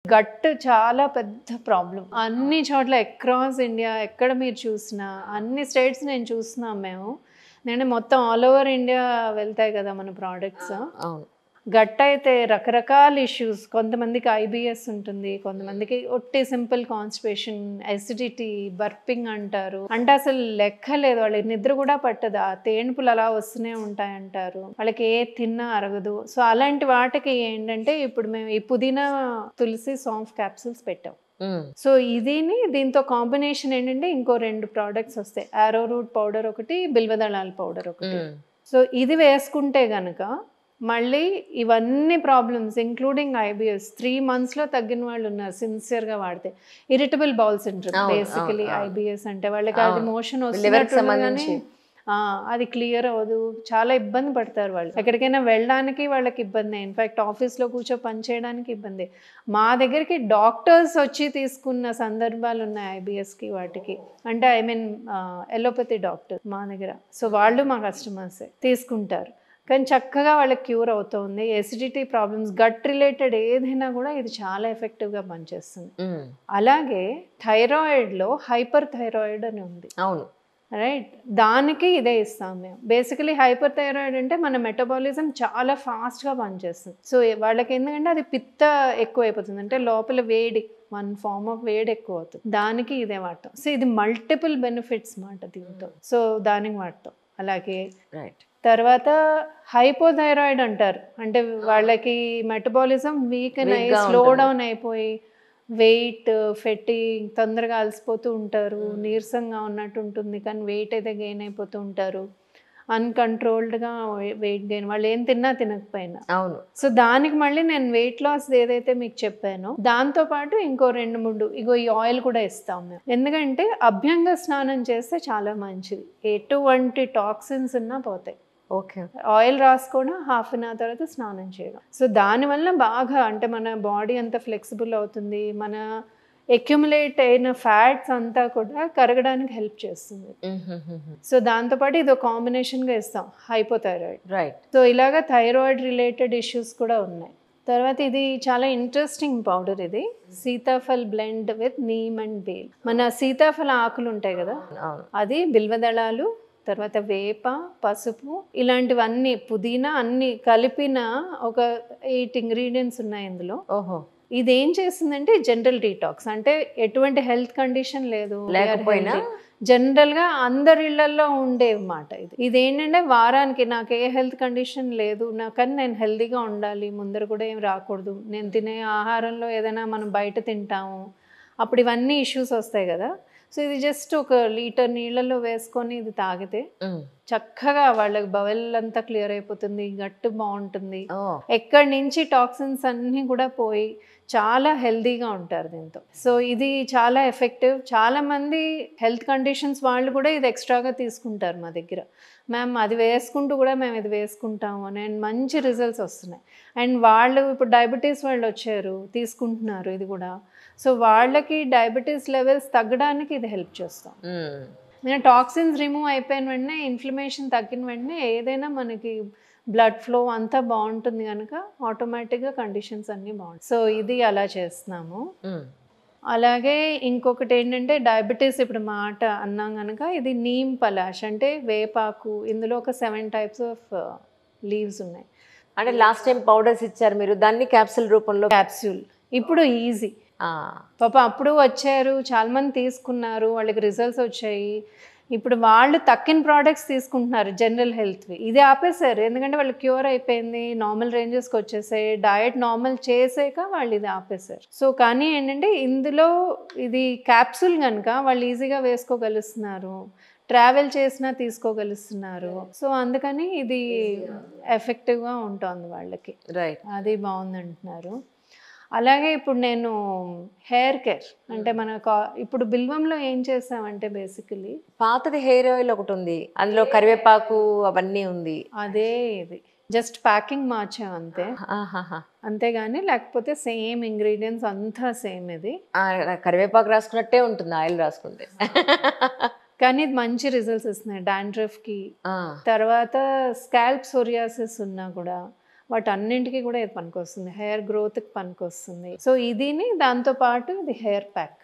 Gut చాలా పెద్ద problem. అన్ని చోట్ల అక్రాస్ ఇండియా ఎక్కడ మీరు చూసినా అన్ని స్టేట్స్ నేను చూస్తున్నాం మేము. నేను మొత్తం ఆల్ ఓవర్ ఇండియా వెళ్తాయి కదా మన ప్రోడక్ట్స్. అవును. గట్ అయితే రకరకాల ఇష్యూస్, కొంతమందికి ఐబిఎస్ ఉంటుంది, కొంతమందికి ఒట్టి సింపుల్ కాన్స్టిపేషన్, ఎసిడిటీ, బర్పింగ్ అంటారు. అంటే అసలు లెక్క లేదు, వాళ్ళకి నిద్ర కూడా పట్టదు, ఆ తేన్పులు అలా వస్తూనే ఉంటాయి అంటారు, వాళ్ళకి ఏ తిన్నా అరగదు. సో అలాంటి వాటికి ఏంటంటే ఇప్పుడు మేము ఈ పుదీనా తులసి సాంఫ్ క్యాప్సూల్స్ పెట్టాం. సో దీంతో కాంబినేషన్ ఏంటంటే ఇంకో 2 ప్రోడక్ట్స్ వస్తాయి, ఆరో రూట్ పౌడర్ ఒకటి, బిల్వదళాల పౌడర్ ఒకటి. సో ఇది వేసుకుంటే గనక మళ్ళీ ఇవన్నీ ప్రాబ్లమ్స్ ఇంక్లూడింగ్ ఐబిఎస్ 3 monthsలో తగ్గిన వాళ్ళు ఉన్నారు సిన్సియర్గా వాడితే. Irritable bowel syndrome basically IBS అంటే వాళ్ళకి అది మోషన్ వస్తున్నట్టు కానీ అది క్లియర్ అవ్వదు, చాలా ఇబ్బంది పడతారు వాళ్ళు. ఎక్కడికైనా వెళ్ళడానికి వాళ్ళకి ఇబ్బంది, ఇన్ఫ్యాక్ట్ ఆఫీస్లో కూర్చో పని చేయడానికి ఇబ్బంది. మా దగ్గరికి డాక్టర్స్ వచ్చి తీసుకున్న సందర్భాలు ఉన్నాయి ఐబిఎస్కి వాటికి, అంటే ఐ మీన్ ఎలోపతి డాక్టర్ మా దగ్గర. సో వాళ్ళు మా కస్టమర్సే తీసుకుంటారు, కానీ చక్కగా వాళ్ళకి క్యూర్ అవుతుంది. ఎసిడిటీ ప్రాబ్లమ్స్, గట్ రిలేటెడ్ ఏదైనా కూడా ఇది చాలా ఎఫెక్టివ్గా పనిచేస్తుంది. అలాగే థైరాయిడ్లో హైపర్ థైరాయిడ్ అని ఉంది. అవును, రైట్, దానికి ఇదే ఇస్తాం మేము. బేసికలీ హైపర్ థైరాయిడ్ అంటే మన మెటబాలిజం చాలా ఫాస్ట్గా పనిచేస్తుంది. సో వాళ్ళకి ఎందుకంటే అది పిత్త ఎక్కువ అయిపోతుంది, అంటే లోపల వేడి, 1 form ఆఫ్ వేడి ఎక్కువ అవుతుంది, దానికి ఇదే వాడతాం. సో ఇది మల్టిపుల్ బెనిఫిట్స్ మాట దీంతో, సో దానికి వాడతాం. అలాగే రైట్. తర్వాత హైపోథైరాయిడ్ అంటారు, అంటే వాళ్ళకి మెటబాలిజం వీకెన్ అయ్యి స్లో డౌన్ అయిపోయి వెయిట్ ఫెట్టి తొందరగా అలసిపోతూ ఉంటారు, నీరసంగా ఉన్నట్టు ఉంటుంది, కానీ వెయిట్ అయితే గెయిన్ అయిపోతూ ఉంటారు, అన్కంట్రోల్డ్గా వెయిట్ గెయిన్, వాళ్ళు ఏం తిన్నా తినకపోయినా. అవును. సో దానికి మళ్ళీ నేను వెయిట్ లాస్ ఏదైతే మీకు చెప్పానో దాంతోపాటు ఇంకో 2-3 ఇగో ఈ ఆయిల్ కూడా ఇస్తాం మేము. ఎందుకంటే అభ్యంగ స్నానం చేస్తే చాలా మంచిది, ఎటువంటి టాక్సిన్స్ ఉన్నా పోతాయి. ఓకే. ఆయిల్ రాసుకోవడం, 1/2 an hour తర్వాత స్నానం చేయడం. సో దానివల్ల బాగా అంటే మన బాడీ అంతా ఫ్లెక్సిబుల్ అవుతుంది, మన అక్యుములేట్ అయిన ఫ్యాట్స్ అంతా కూడా కరగడానికి హెల్ప్ చేస్తుంది. సో దాంతోపాటు ఇది ఒక కాంబినేషన్గా ఇస్తాం హైపోథైరాయిడ్. రైట్. సో ఇలాగ థైరాయిడ్ రిలేటెడ్ ఇష్యూస్ కూడా ఉన్నాయి. తర్వాత ఇది చాలా ఇంట్రెస్టింగ్ పౌడర్, ఇది Sitaphal blend with neem and bale. మన సీతాఫల ఆకులు ఉంటాయి కదా, అది బిల్వదళాలు, తర్వాత వేప, పసుపు, ఇలాంటివన్నీ పుదీనా అన్ని కలిపిన ఒక 8 ingredients ఉన్నాయి ఇందులో. ఓహో. ఇది ఏం చేస్తుందంటే జనరల్ డీటాక్స్, అంటే ఎటువంటి హెల్త్ కండిషన్ లేదు లేకపోయినా జనరల్గా అందరి ఇళ్లలో ఉండేవి మాట. ఇది ఏంటంటే వారానికి నాకు ఏ హెల్త్ కండిషన్ లేదు, కానీ నేను హెల్తీగా ఉండాలి, ముందర కూడా ఏం రాకూడదు, నేను తినే ఆహారంలో ఏదైనా మనం బయట తింటాము అప్పుడు ఇవన్నీ ఇష్యూస్ వస్తాయి కదా. సో ఇది జస్ట్ 1 లీటర్ నీళ్ళలో వేసుకొని ఇది తాగితే చక్కగా వాళ్ళకి బవెల్ అంతా క్లియర్ అయిపోతుంది, గట్టు బాగుంటుంది, ఎక్కడి నుంచి టాక్సిన్స్ అన్నీ కూడా పోయి చాలా హెల్తీగా ఉంటారు దీంతో. సో ఇది చాలా ఎఫెక్టివ్. చాలామంది హెల్త్ కండిషన్స్ వాళ్ళు కూడా ఇది ఎక్స్ట్రాగా తీసుకుంటారు మా దగ్గర. మ్యామ్ అది వేసుకుంటూ కూడా మేము ఇది వేసుకుంటాము అని, అండ్ మంచి రిజల్ట్స్ వస్తున్నాయి. అండ్ వాళ్ళు ఇప్పుడు డయాబెటీస్ వాళ్ళు వచ్చారు తీసుకుంటున్నారు ఇది కూడా. సో వాళ్ళకి డయాబెటీస్ లెవెల్స్ తగ్గడానికి ఇది హెల్ప్ చేస్తాం. నేను టాక్సిన్స్ రిమూవ్ అయిపోయిన వెంటనే, ఇన్ఫ్లమేషన్ తగ్గిన వెంటనే ఏదైనా మనకి బ్లడ్ ఫ్లో అంతా బాగుంటుంది కనుక ఆటోమేటిక్గా కండిషన్స్ అన్నీ బాగుంటాయి. సో ఇది అలా చేస్తున్నాము. అలాగే ఇంకొకటి ఏంటంటే డయాబెటీస్ ఇప్పుడు మాట అన్నాం కనుక ఇది నీమ్ పలాష్ అంటే వేపాకు, ఇందులో ఒక 7 types ఆఫ్ లీవ్స్ ఉన్నాయి. అంటే లాస్ట్ టైం పౌడర్స్ ఇచ్చారు మీరు, దాన్ని క్యాప్సూల్ రూపంలో. క్యాప్సూల్ ఇప్పుడు ఈజీ, పాప అప్పుడు వచ్చారు చాలామంది తీసుకున్నారు, వాళ్ళకి రిజల్ట్స్ వచ్చాయి. ఇప్పుడు వాళ్ళు తక్కిన ప్రోడక్ట్స్ తీసుకుంటున్నారు జనరల్ హెల్త్వి, ఇది ఆపేశారు ఎందుకంటే వాళ్ళు క్యూర్ అయిపోయింది, నార్మల్ రేంజెస్కి వచ్చేసాయి, డయట్ నార్మల్ చేసాక వాళ్ళు ఇది ఆపేశారు. సో కానీ ఏంటంటే ఇందులో ఇది క్యాప్సూల్ కనుక వాళ్ళు ఈజీగా వేసుకోగలుస్తున్నారు, ట్రావెల్ చేసినా తీసుకోగలుస్తున్నారు. సో అందుకని ఇది ఎఫెక్టివ్గా ఉంటుంది వాళ్ళకి. రైట్, అది బాగుంది అంటున్నారు. అలాగే ఇప్పుడు నేను హెయిర్ కేర్ అంటే మన ఇప్పుడు బిల్వంలో ఏం చేసామంటే బేసికలీ పాతది హెయిర్ ఆయిల్ ఒకటి ఉంది, అందులో కరివేపాకు అవన్నీ ఉంది, అదే ఇది జస్ట్ ప్యాకింగ్ మార్చాం అంతే. అంతేగాని లేకపోతే సేమ్ ఇంగ్రీడియంట్స్ అంతా సేమ్. ఇది కరివేపాకు రాసుకున్నట్టే ఉంటుంది ఆయిల్ రాసుకుంటే. కానీ ఇది మంచి రిజల్ట్స్ ఇస్తున్నాయి డాండ్రఫ్కి. తర్వాత స్కాల్ప్ సోరియాసిస్ ఉన్నా కూడా వాటన్నింటికి కూడా ఇది పనికొస్తుంది. హెయిర్ గ్రోత్కి పనికొస్తుంది. సో ఇదిని దాంతో పాటు ఇది హెయిర్ ప్యాక్,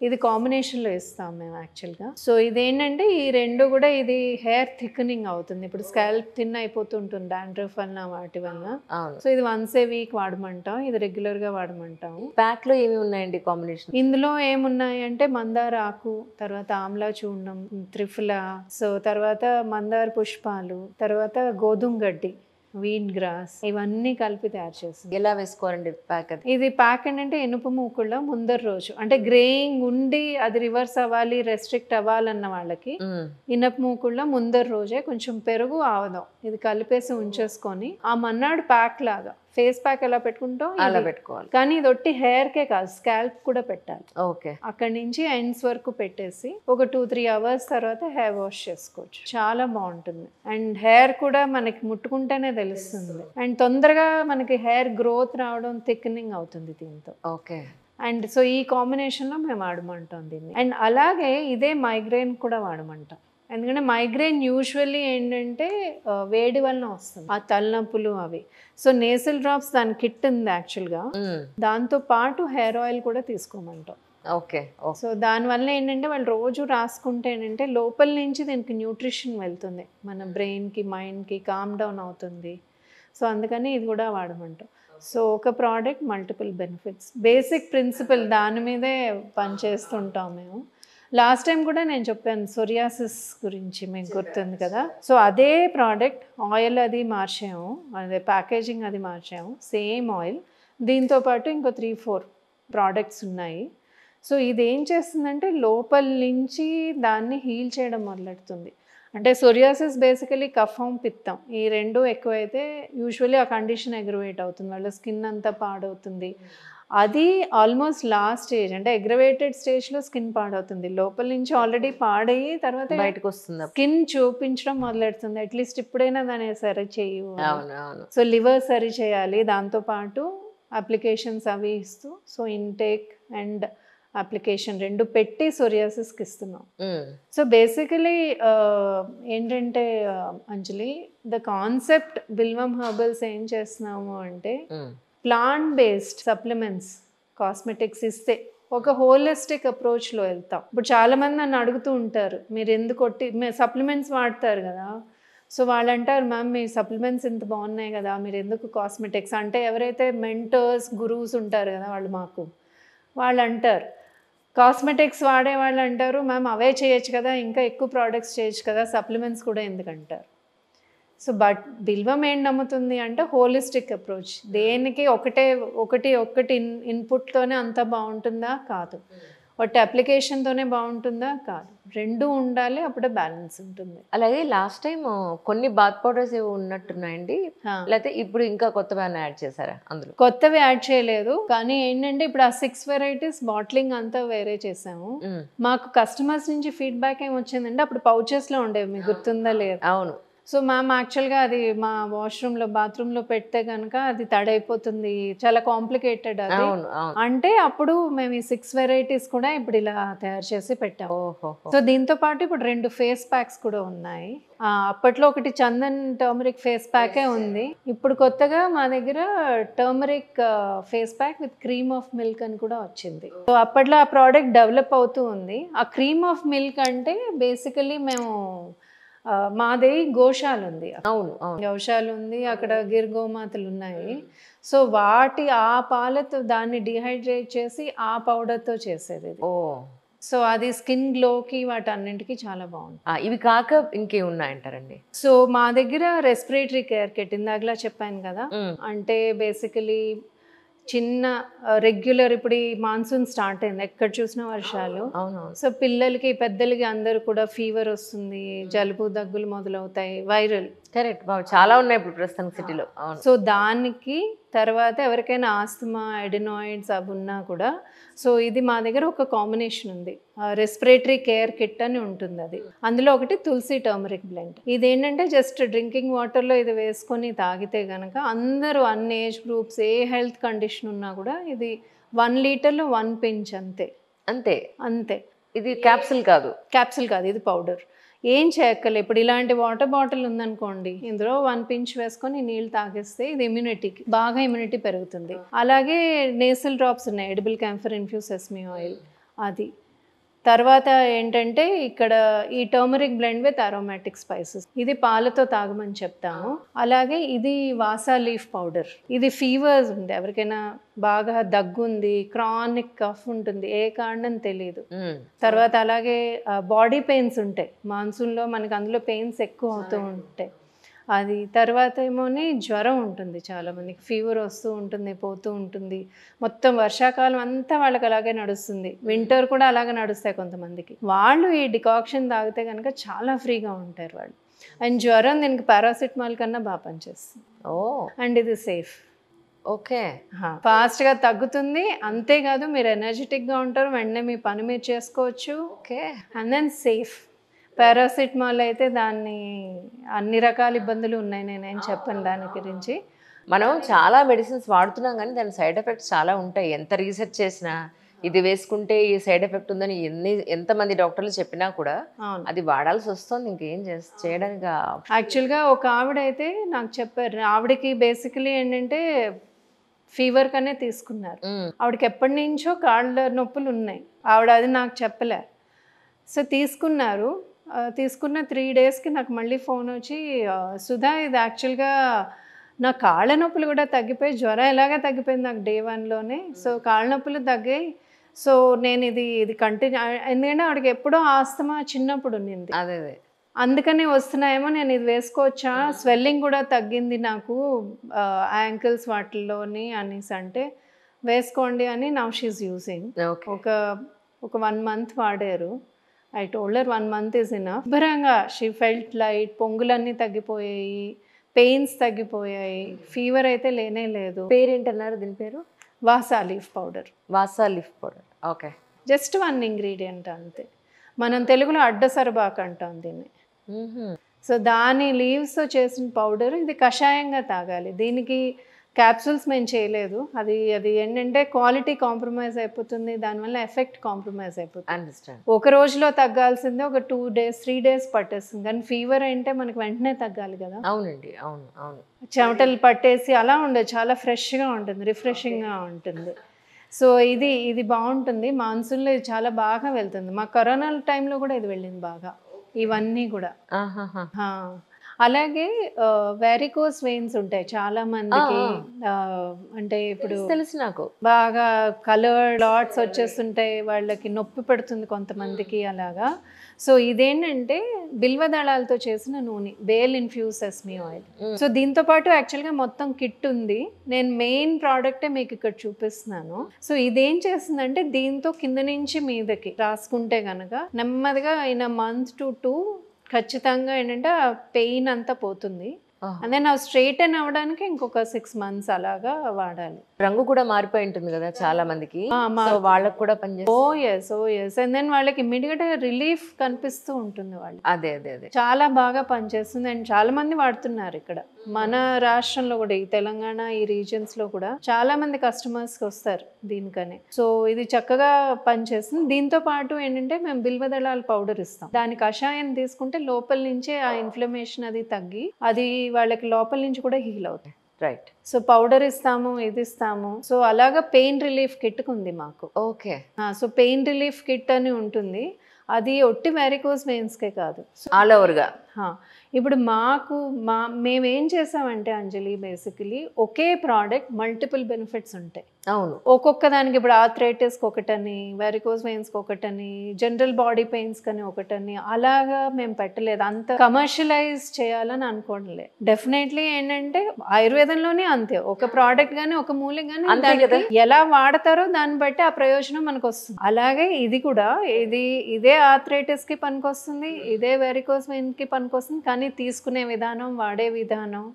ఇది కాంబినేషన్లో ఇస్తాం మేము యాక్చువల్గా. సో ఇదేంటంటే ఈ రెండు కూడా ఇది హెయిర్ థిక్నింగ్ అవుతుంది. ఇప్పుడు స్కాల్ప్ థిన్ అయిపోతుంటుంది డాండ్రఫ్ వల్ల వాటి వల్ల. సో ఇది వన్స్ ఏ వీక్ వాడమంటాం, ఇది రెగ్యులర్గా వాడమంటాం. ప్యాక్ లో ఏమి ఉన్నాయండి కాంబినేషన్? ఇందులో ఏమున్నాయి అంటే మందార ఆకు, తర్వాత ఆమ్లా చూర్ణం, త్రిఫలా, సో తర్వాత మందార పుష్పాలు, తర్వాత గోధుమ గడ్డి, వీట్ గ్రాస్, ఇవన్నీ కలిపి తయారు చేస్తుంది. ఎలా వేసుకోవాలండి ప్యాక్ అది? ఇది ప్యాక్ ఏంటంటే ఇనుప మూకుళ్ళ ముందర రోజు, అంటే గ్రేయింగ్ ఉండి అది రివర్స్ అవ్వాలి, రెస్ట్రిక్ట్ అవ్వాలన్న వాళ్ళకి ఇనుప మూకుళ్ళ ముందర రోజే కొంచెం పెరుగు, ఆవదం ఇది కలిపేసి ఉంచేసుకొని ఆ మన్నాడు ప్యాక్ లాగా ఫేస్ ప్యాక్ ఎలా పెట్టుకుంటాం అలా పెట్టుకోవాలి. కానీ ఇది ఒట్టి హెయిర్కే కాదు, స్కాల్ప్ కూడా పెట్టాలి. ఓకే. అక్కడి నుంచి ఎండ్స్ వరకు పెట్టేసి ఒక 2-3 అవర్స్ తర్వాత హెయిర్ వాష్ చేసుకోవచ్చు. చాలా బాగుంటుంది. అండ్ హెయిర్ కూడా మనకి ముట్టుకుంటేనే తెలుస్తుంది. అండ్ తొందరగా మనకి హెయిర్ గ్రోత్ రావడం, థిక్నింగ్ అవుతుంది దీంతో. ఓకే. అండ్ సో ఈ కాంబినేషన్లో మేము వాడమంటాం దీన్ని. అండ్ అలాగే ఇదే మైగ్రేన్ కూడా వాడమంటాం. ఎందుకంటే మైగ్రేన్ యూజువల్లీ ఏంటంటే వేడి వలన వస్తుంది, ఆ తలనొప్పులు అవి. సో నేసల్ డ్రాప్స్ దాని కిట్ ఉంది యాక్చువల్గా, దాంతో పాటు హెయిర్ ఆయిల్ కూడా తీసుకోమంటాం. ఓకే. సో దానివల్ల ఏంటంటే వాళ్ళు రోజు రాసుకుంటే ఏంటంటే లోపల నుంచి దీనికి న్యూట్రిషన్ వెళ్తుంది, మన బ్రెయిన్కి, మైండ్కి కామ్ డౌన్ అవుతుంది. సో అందుకని ఇది కూడా వాడమంటాం. సో ఒక product multiple benefits, basic principle దాని మీదే పనిచేస్తుంటాం మేము. లాస్ట్ టైం కూడా నేను చెప్పాను సోరియాసిస్ గురించి, మీకు గుర్తుంది కదా. సో అదే ప్రోడక్ట్ ఆయిల్ అది మార్చాము, అదే ప్యాకేజింగ్ అది మార్చాము, సేమ్ ఆయిల్. దీంతో పాటు ఇంకో 3-4 ప్రోడక్ట్స్ ఉన్నాయి. సో ఇది ఏం చేస్తుందంటే లోపల నుంచి దాన్ని హీల్ చేయడం మొదలెడుతుంది. అంటే సోరియాసిస్ బేసికలీ కఫం, పిత్తం ఈ రెండు ఎక్కువైతే యూజువల్లీ ఆ కండిషన్ అగ్రవేట్ అవుతుంది, వాళ్ళ స్కిన్ అంతా పాడవుతుంది. అది ఆల్మోస్ట్ లాస్ట్ స్టేజ్, అంటే అగ్రవేటెడ్ స్టేజ్లో స్కిన్ పాడవుతుంది. లోపల నుంచి ఆల్రెడీ పాడయ్యి తర్వాత బయటకు వస్తుంది, స్కిన్ చూపించడం మొదలెడుతుంది. అట్లీస్ట్ ఇప్పుడైనా దాన్ని సరి చేయు. సో లివర్ సరి చేయాలి, దాంతోపాటు అప్లికేషన్స్ అవి ఇస్తూ. సో ఇంటేక్ అండ్ అప్లికేషన్ రెండు పెట్టి సోరియాసిస్కి ఇస్తున్నాం. సో బేసికలీ ఏంటంటే అంజలి, ద కాన్సెప్ట్ బిల్వం హెర్బల్స్ ఏం చేస్తున్నాము అంటే ప్లాంట్ బేస్డ్ సప్లిమెంట్స్, కాస్మెటిక్స్ ఇస్తే ఒక హోలిస్టిక్ అప్రోచ్లో వెళ్తాం. ఇప్పుడు చాలామంది నన్ను అడుగుతూ ఉంటారు, మీరు ఎందుకు సప్లిమెంట్స్ వాడతారు కదా. సో వాళ్ళు అంటారు, మ్యామ్ మీ సప్లిమెంట్స్ ఇంత బాగున్నాయి కదా, మీరు ఎందుకు కాస్మెటిక్స్ అంటే, ఎవరైతే మెంటర్స్, గురూస్ ఉంటారు కదా వాళ్ళు అంటారు, కాస్మెటిక్స్ వాడే వాళ్ళు అంటారు, మ్యామ్ అవే చేయొచ్చు కదా, ఇంకా ఎక్కువ ప్రోడక్ట్స్ చేయొచ్చు కదా, సప్లిమెంట్స్ కూడా ఎందుకంటారు. సో బట్ బిల్వం ఏం నమ్ముతుంది అంటే హోలిస్టిక్ అప్రోచ్. దేనికి ఒకటి ఇన్పుట్తోనే అంత బాగుంటుందా? కాదు. ఒకటి అప్లికేషన్తోనే బాగుంటుందా? కాదు. రెండు ఉండాలి, అప్పుడే బ్యాలెన్స్ ఉంటుంది. అలాగే లాస్ట్ టైం కొన్ని బాత్ పౌడర్స్ ఉన్నట్టున్నాయండి, లేకపోతే ఇప్పుడు ఇంకా కొత్తగా యాడ్ చేశారా? అందులో కొత్తవి యాడ్ చేయలేదు, కానీ ఏంటంటే ఇప్పుడు ఆ 6 వెరైటీస్ బాటిలింగ్ అంతా వేరే చేసాము. మాకు కస్టమర్స్ నుంచి ఫీడ్బ్యాక్ ఏం వచ్చిందంటే, అప్పుడు పౌచెస్లో ఉండేవి, మీకు గుర్తుందా లేదు? అవును. సో మ్యామ్ యాక్చువల్గా అది మా వాష్రూమ్లో, బాత్రూంలో పెడితే కనుక అది తడైపోతుంది, చాలా కాంప్లికేటెడ్ అది. అంటే అప్పుడు మేము ఈ 6 వెరైటీస్ కూడా ఇప్పుడు ఇలా తయారు చేసి పెట్టాము. సో దీంతో పాటు ఇప్పుడు 2 ఫేస్ ప్యాక్స్ కూడా ఉన్నాయి. అప్పట్లో ఒకటి చందన్ టర్మరిక్ ఫేస్ ప్యాకే ఉంది. ఇప్పుడు కొత్తగా మా దగ్గర turmeric face pack with cream of milk అని కూడా వచ్చింది. సో అప్పట్లో ఆ ప్రోడక్ట్ డెవలప్ అవుతూ ఉంది. ఆ క్రీమ్ ఆఫ్ మిల్క్ అంటే బేసికలీ మేము మాది గోశాల ఉంది, గోశాల ఉంది, అక్కడ గిర్గోమాతలు ఉన్నాయి. సో వాటి ఆ పాలతో దాన్ని డిహైడ్రేట్ చేసి ఆ పౌడర్తో చేసేది. సో అది స్కిన్ గ్లోకి వాటన్నింటికి చాలా బాగుంటుంది. ఇవి కాక ఇంకే ఉన్నాయంటారండి? సో మా దగ్గర రెస్పిరేటరీ కేర్ కిట్ ఇందాకలా చెప్పాను కదా, అంటే బేసికలీ చిన్న రెగ్యులర్, ఇప్పుడు ఈ మాన్సూన్ స్టార్ట్ అయింది, ఎక్కడ చూసినా వర్షాలు. సో పిల్లలకి, పెద్దలకి అందరూ కూడా ఫీవర్ వస్తుంది, జలుబు, దగ్గులు మొదలవుతాయి, వైరల్. కరెక్ట్, చాలా ఉన్నాయి ఇప్పుడు ప్రస్తుతం సిటీలో. సో దానికి తర్వాత ఎవరికైనా ఆస్తమా, ఎడినాయిడ్స్ అవి ఉన్నా కూడా, సో ఇది మా దగ్గర ఒక కాంబినేషన్ ఉంది, రెస్పిరేటరీ కేర్ కిట్ అని ఉంటుంది. అది అందులో ఒకటి తులసి టర్మరిక్ బ్లెండ్. ఇది ఏంటంటే జస్ట్ డ్రింకింగ్ వాటర్లో ఇది వేసుకొని తాగితే కనుక అందరూ, అన్ని ఏజ్ గ్రూప్స్, ఏ హెల్త్ కండిషన్ ఉన్నా కూడా, ఇది 1 లీటర్లో 1 పించ్ అంతే. అంతే. అంతే. ఇది క్యాప్సిల్ కాదు? క్యాప్సిల్ కాదు, ఇది పౌడర్. ఏం చేయక్కర్లే. ఇప్పుడు ఇలాంటి వాటర్ బాటిల్ ఉందనుకోండి, ఇందులో 1 పించ్ వేసుకొని నీళ్ళు తాగేస్తే ఇది ఇమ్యూనిటీకి బాగా ఇమ్యూనిటీ పెరుగుతుంది. అలాగే నేసల్ డ్రాప్స్ ఉన్నాయి, edible camphor infuse sesame oil అది. తర్వాత ఏంటంటే ఇక్కడ ఈ turmeric blend with aromatic spices, ఇది పాలతో తాగమని చెప్తాము. అలాగే ఇది వాసా లీఫ్ పౌడర్, ఇది ఫీవర్స్ ఉంది, ఎవరికైనా బాగా దగ్గు ఉంది, క్రానిక్ కఫ్ ఉంటుంది, ఏ కారణం తెలియదు. తర్వాత అలాగే బాడీ పెయిన్స్ ఉంటాయి, మాన్సూన్లో మనకి అందులో పెయిన్స్ ఎక్కువ అవుతూ ఉంటాయి అది. తర్వాత ఏమోని జ్వరం ఉంటుంది, చాలామందికి ఫీవర్ వస్తూ ఉంటుంది పోతూ ఉంటుంది, మొత్తం వర్షాకాలం అంతా వాళ్ళకి అలాగే నడుస్తుంది, వింటర్ కూడా అలాగే నడుస్తాయి కొంతమందికి. వాళ్ళు ఈ డికాక్షన్ తాగితే కనుక చాలా ఫ్రీగా ఉంటారు వాళ్ళు. అండ్ జ్వరం దీనికి పారాసిటమాల్ కన్నా బాగా పనిచేస్తుంది. అండ్ ఇది సేఫ్. ఓకే, ఫాస్ట్గా తగ్గుతుంది, అంతేకాదు మీరు ఎనర్జెటిక్గా ఉంటారు, వెంటనే మీ పని మీరు చేసుకోవచ్చు. Okay, and then safe. Paracetamol అయితే దాన్ని అన్ని రకాల ఇబ్బందులు ఉన్నాయి, నేనేం చెప్పను దాని గురించి. మనం చాలా మెడిసిన్స్ వాడుతున్నాం కానీ దాని సైడ్ ఎఫెక్ట్స్ చాలా ఉంటాయి. ఎంత రీసెర్చ్ చేసినా ఇది వేసుకుంటే ఈ సైడ్ ఎఫెక్ట్ ఉందని ఎంతమంది డాక్టర్లు చెప్పినా కూడా అది వాడాల్సి వస్తుంది. ఇంకేం చేయడానికి. యాక్చువల్గా ఒక ఆవిడైతే నాకు చెప్పారు, ఆవిడకి బేసికలీ ఏంటంటే ఫీవర్ కనే తీసుకున్నారు, ఆవిడకి ఎప్పటి నుంచో కాళ్ళ నొప్పులు ఉన్నాయి, ఆవిడ అది నాకు చెప్పలే. సో తీసుకున్న 3 డేస్కి నాకు మళ్ళీ ఫోన్ వచ్చి, సుధా ఇది యాక్చువల్గా నా కాళ్ళ నొప్పులు కూడా తగ్గిపోయి, జ్వరం ఎలాగా తగ్గిపోయింది నాకు డే 1లోనే. సో కాళ్ళ నొప్పులు తగ్గాయి. సో నేను ఇది కంటిన్యూ, ఎందుకంటే ఆవిడకి ఎప్పుడో ఆస్తమా చిన్నప్పుడు ఉన్నింది, అదే అందుకనే వస్తున్నాయేమో, నేను ఇది వేసుకోవచ్చా, స్వెల్లింగ్ కూడా తగ్గింది నాకు యాంకిల్స్ వాటిల్లోని అనేసి అంటే, వేసుకోండి అని నౌ షీఈస్ యూజింగ్. ఒక 1 మంత్ వాడారు. I told her 1 month is enough. శుభ్రంగా షీ ఫెల్ట్ లైట్, పొంగులన్నీ తగ్గిపోయాయి, పెయిన్స్ తగ్గిపోయాయి, ఫీవర్ అయితే లేనే లేదు. పేరేంటన్నారు దీని పేరు? Vasa leaf powder. Vasa leaf powder, okay. Just 1 ingredient అంతే. మనం తెలుగులో అడ్డసరబాకు అంటాం దీన్ని. సో దాని లీవ్స్తో చేసిన పౌడర్, ఇది కషాయంగా తాగాలి. దీనికి క్యాప్సూల్స్ మేము చేయలేదు, అది ఏంటంటే క్వాలిటీ కాంప్రమైజ్ అయిపోతుంది, దానివల్ల ఎఫెక్ట్ కాంప్రమైజ్ అయిపోతుంది. ఒక రోజులో తగ్గాల్సిందే ఒక 2 days 3 days పట్టేస్తుంది, కానీ ఫీవర్ అంటే మనకి వెంటనే తగ్గాలి కదా. అవునండి, అవును అవును. చెమటలు పట్టేసి అలా ఉండదు, చాలా ఫ్రెష్గా ఉంటుంది, రిఫ్రెషింగ్గా ఉంటుంది. సో ఇది బాగుంటుంది, మాన్సూన్లో ఇది చాలా బాగా వెళ్తుంది. మా కరోనా టైంలో కూడా ఇది వెళ్ళింది బాగా, ఇవన్నీ కూడా. అలాగే వెరికోస్ వెయిన్స్ ఉంటాయి చాలా మందికి, అంటే ఇప్పుడు తెలుసు నాకు, బాగా కలర్ డాట్స్ వచ్చేస్తుంటాయి, వాళ్ళకి నొప్పి పెడుతుంది కొంతమందికి అలాగా. సో ఇదేంటంటే బిల్వ దళాలతో చేసిన నూనె, bale infuse sesame oil. So దీంతో పాటు యాక్చువల్గా మొత్తం కిట్ ఉంది, నేను మెయిన్ ప్రోడక్టే మీకు ఇక్కడ చూపిస్తున్నాను. సో ఇదేం చేస్తుందంటే దీంతో కింద నుంచి మీదకి రాసుకుంటే కనుక నెమ్మదిగా ఇన్ a month to 2 ఖచ్చితంగా ఏంటంటే ఆ పెయిన్ అంతా పోతుంది. అదే నా స్ట్రైటన్ అవ్వడానికి ఇంకొక 6 months అలాగా వాడాలి. రంగు కూడా మారిపోయి ఉంటుంది కదా చాలా మందికి, వాళ్ళకి కూడా పనిచేస్తుంది. ఓ ఎస్ అండ్ దెన్ వాళ్ళకి ఇమ్మీడియట్ గా రిలీఫ్ కనిపిస్తూ ఉంటుంది వాళ్ళు. అదే చాలా బాగా పనిచేస్తుంది అండ్ చాలా మంది వాడుతున్నారు ఇక్కడ మన రాష్ట్రంలో కూడా, ఈ తెలంగాణ ఈ రీజియన్స్ లో కూడా చాలా మంది కస్టమర్స్ వస్తారు దీనికనే. సో ఇది చక్కగా పనిచేస్తుంది. దీంతో పాటు ఏంటంటే మేము బిల్వదళాల పౌడర్ ఇస్తాం, దాని కషాయం తీసుకుంటే లోపల నుంచే ఆ ఇన్ఫ్లమేషన్ అది తగ్గి అది వాళ్ళకి లోపల నుంచి కూడా హీల్ అవుతాయి. రైట్. సో పౌడర్ ఇస్తాము, ఇది ఇస్తాము. సో అలాగా పెయిన్ రిలీఫ్ కిట్ ఉంది మాకు. Okay. So pain relief kit అని ఉంటుంది, అది ఒట్టి వెరికోస్ వెయిన్స్కే కాదు, ఆల్ ఓవర్గా. ఇప్పుడు మేమేం చేసామంటే అంజలి, బేసికలీ ఒకే ప్రోడక్ట్ మల్టిపుల్ బెనిఫిట్స్ ఉంటాయి. అవును, ఒక్కొక్క దానికి ఇప్పుడు ఆర్థరైటిస్కి ఒకటని, వెరికోస్ వెయిన్స్కి ఒకటని, జనరల్ బాడీ పెయిన్స్ కని ఒకటని, అలాగా మేము పెట్టలేదు, అంత కమర్షియలైజ్ చేయాలని అనుకోవట్లే. డెఫినెట్లీ ఏంటంటే ఆయుర్వేదంలోనే అంతే, ఒక ప్రోడక్ట్ కానీ ఒక మూలిక కానీ ఎలా వాడతారో దాన్ని బట్టి ఆ ప్రయోజనం మనకు వస్తుంది. అలాగే ఇది కూడా ఇదే ఆర్థరైటిస్కి పనికొస్తుంది, ఇదే వెరికోస్ వెయిన్కి పనికొస్తుంది, కానీ తీసుకునే విధానం, వాడే విధానం,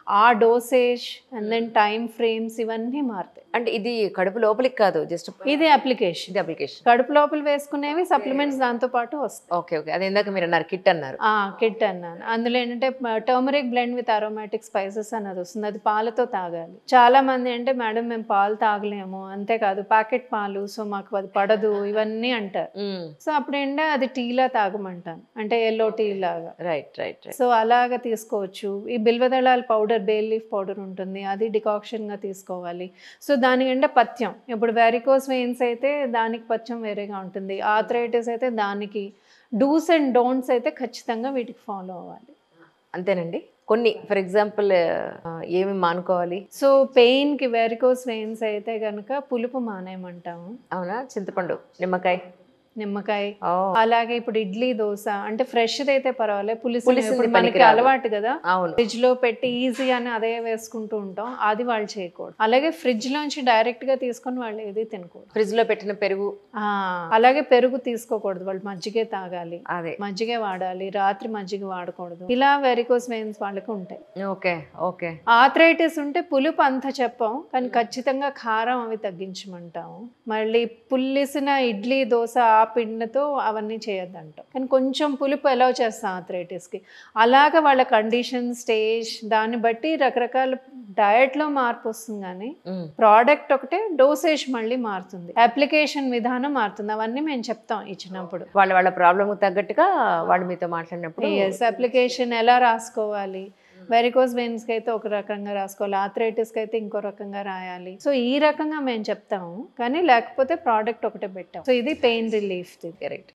ఆ dosage and then time frames ఇవన్నీ మారుతాయి. అంటే ఇది కడుపు లోపలికి కాదు, జస్ట్ ఇది అప్లికేషన్. ఇది అప్లికేషన్. కడుపు లోపల వేసుకునేవి సప్లిమెంట్స్ దాంతో పాటు వస్తాయి. ఓకే ఓకే, అది ఇందాక మీరు అన్నారు కిట్ అన్నారు. కిట్ అన్నాను. అందులో ఏంటంటే turmeric blend with aromatic spices అన్నది వస్తుంది. అది పాలతో తాగాలి. చాలా మంది అంటే మేడం మేము పాలు తాగలేము, అంతేకాదు ప్యాకెట్ పాలు, సో మాకు అది పడదు ఇవన్నీ అంటారు. సో అప్పుడు ఏంటంటే అది టీలా తాగమంటాను, అంటే ఎల్లో టీ లాగా. Right right. సో అలాగా తీసుకోవచ్చు. ఈ బిల్వదళాల పౌడర్, బేల్ లీఫ్ పౌడర్ ఉంటుంది, అది డికాక్షన్ గా తీసుకోవాలి. సో దానికంటే పథ్యం, ఇప్పుడు వెరికోస్ వెయిన్స్ అయితే దానికి పథ్యం వేరేగా ఉంటుంది, ఆర్థరైటిస్ అయితే దానికి. డూస్ అండ్ డోంట్స్ అయితే ఖచ్చితంగా వీటికి ఫాలో అవ్వాలి. అంతేనండి. కొన్ని ఫర్ ఎగ్జాంపుల్ ఏమి మానుకోవాలి? సో పెయిన్కి వెరికోస్ వెయిన్స్ అయితే కనుక పులుపు మానేయమంటాము. అవునా? చింతపండు, నిమ్మకాయ, నిమ్మకాయ. అలాగే ఇప్పుడు ఇడ్లీ దోశ అంటే ఫ్రెష్ అయితే పర్వాలేదు, పులిసి పులిసింది మనకి పనికిరాదు. అలవాటు కదా, అవును, ఫ్రిడ్జ్ లో పెట్టి ఈజీ అని అదే వేసుకుంటూ ఉంటాం, అది వాళ్ళు చేయకూడదు. అలాగే ఫ్రిడ్జ్ లోంచి డైరెక్ట్ గా తీసుకొని వాళ్ళు ఏది తినకూడదు. ఫ్రిడ్జ్ లో పెట్టిన పెరుగు, అలాగే పెరుగు తీసుకోకూడదు, వాళ్ళు మజ్జిగే తాగాలి, అదే మజ్జిగే వాడాలి, రాత్రి మజ్జిగ వాడకూడదు. ఇలా వెరికోస్ వెయిన్స్ వాళ్ళకి ఉంటాయి. Okay okay. ఆర్థరైటిస్ ఉంటే పులుపు అంత చెప్పాం, కానీ ఖచ్చితంగా కారం అవి తగ్గించమంటాము. మళ్ళీ పుల్లిసిన ఇడ్లీ దోశ ఆ పిండితో అవన్నీ చేయొద్దంటాం, కానీ కొంచెం పులుపు అలౌ చేస్తాం ఆర్థరైటిస్కి. అలాగా వాళ్ళ కండిషన్, స్టేజ్ దాన్ని బట్టి రకరకాల డయట్లో మార్పు వస్తుంది, కానీ ప్రోడక్ట్ ఒకటే, డోసేజ్ మళ్ళీ మారుతుంది, అప్లికేషన్ విధానం మారుతుంది. అవన్నీ మేము చెప్తాం ఇచ్చినప్పుడు. వాళ్ళ ప్రాబ్లమ్ తగ్గట్టుగా వాళ్ళు మీతో మాట్లాడినప్పుడు. అప్లికేషన్ ఎలా రాసుకోవాలి, వెరికోస్ వెయిన్స్కి అయితే ఒక రకంగా రాసుకోవాలి, ఆర్థరైటిస్కి అయితే ఇంకో రకంగా రాయాలి. సో ఈ రకంగా మేము చెప్తాము, కానీ లేకపోతే ప్రోడక్ట్ ఒకటే పెట్టాం. సో ఇది పెయిన్ రిలీఫ్. కరెక్ట్.